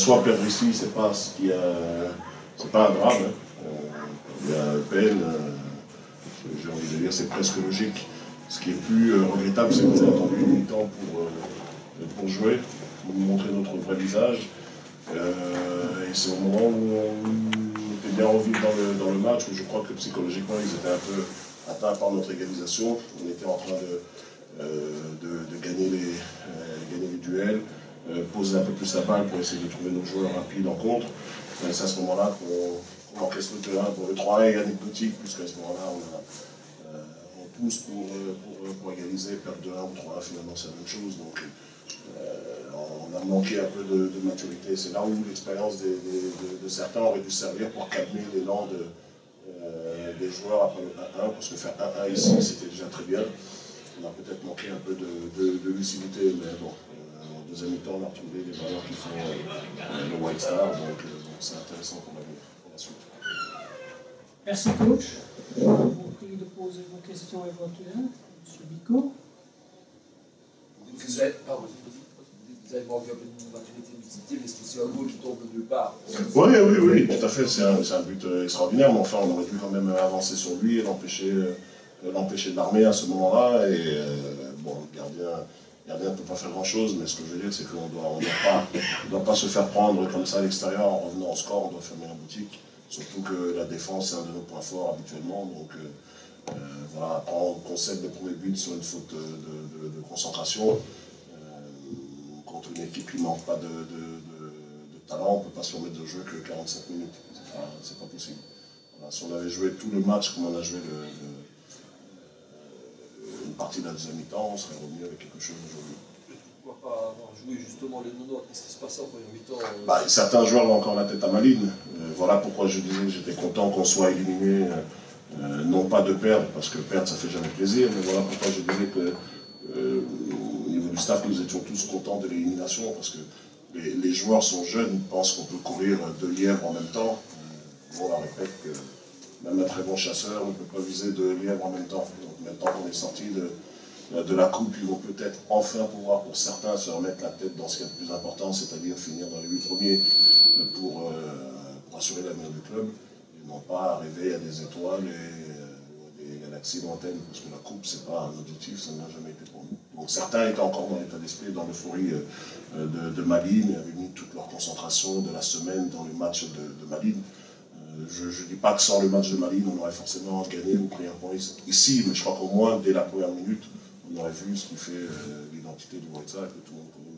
soi, perdre ici, c'est pas un drame. Hein. Il y a peine, j'ai envie de dire, c'est presque logique. Ce qui est plus regrettable, c'est qu'on a attendu une mi-temps pour jouer, pour nous montrer notre vrai visage. Et c'est au moment où on était bien revenu dans le match, où je crois que psychologiquement, ils étaient un peu atteints par notre égalisation. On était en train de gagner les duels, poser un peu plus la balle pour essayer de trouver nos joueurs rapides en contre. C'est à ce moment-là qu'on encaisse le 2-1. Bon, le 3-1 est anecdotique, puisqu'à ce moment-là, on pousse pour égaliser, perdre 2-1 ou 3-1, finalement c'est la même chose. Donc, on a manqué un peu de maturité. C'est là où l'expérience de certains aurait dû servir pour calmer l'élan des joueurs après le 1-1, parce que faire 1-1 ici, c'était déjà très bien. On a peut-être manqué un peu de lucidité, mais bon, en deuxième mi-temps, on a retrouvé les valeurs qui font le White Star, donc c'est intéressant pour la suite. Merci coach. Je vous prie de poser vos questions éventuelles. M. Bicot. Vous avez manqué un peu de maturité, de lucidité, mais c'est aussi un goal qui tombe de nulle part. Oui, tout à fait, c'est un but extraordinaire, mais enfin, on aurait dû quand même avancer sur lui et l'empêcher d'armer à ce moment-là. Et bon, le gardien ne peut pas faire grand-chose, mais ce que je veux dire, c'est qu'on ne doit pas se faire prendre comme ça à l'extérieur en revenant au score, on doit fermer la boutique. Surtout que la défense, c'est un de nos points forts habituellement. Donc voilà, après on concède le premier but sur une faute de concentration. Contre une équipe qui ne manque pas de talent, on ne peut pas se permettre de jouer que 45 minutes. C'est pas possible. Voilà, si on avait joué tout le match comme on a joué une partie de la deuxième mi-temps, on serait revenu avec quelque chose aujourd'hui. Pourquoi pas avoir joué justement les 90? Qu'est-ce qui se passait en première mi-temps? Certains joueurs ont encore la tête à Malines. Voilà pourquoi je disais que j'étais content qu'on soit éliminé, non pas de perdre, parce que perdre ça fait jamais plaisir, mais voilà pourquoi je disais que au niveau du staff, nous étions tous contents de l'élimination, parce que les joueurs sont jeunes, ils pensent qu'on peut courir 2 lièvres en même temps. On leur répète que même un très bon chasseur ne peut pas viser 2 lièvres en même temps. Donc maintenant qu'on est sorti de la coupe, ils vont peut-être enfin pouvoir, pour certains, se remettre la tête dans ce qui est le plus important, c'est-à-dire finir dans les 8 premiers pour assurer l'avenir du club, et non pas arriver à des étoiles et des galaxies lointaines, parce que la coupe, c'est pas un objectif, ça n'a jamais été pour nous. Donc certains étaient encore dans l'état d'esprit, dans l'euphorie de Malines, et avaient mis toute leur concentration de la semaine dans les matchs de Malines. Je ne dis pas que sans le match de Malines, on aurait forcément gagné ou pris un point ici, mais je crois qu'au moins, dès la première minute, on aurait vu ce qui fait l'identité du White Star, que tout le monde connaît.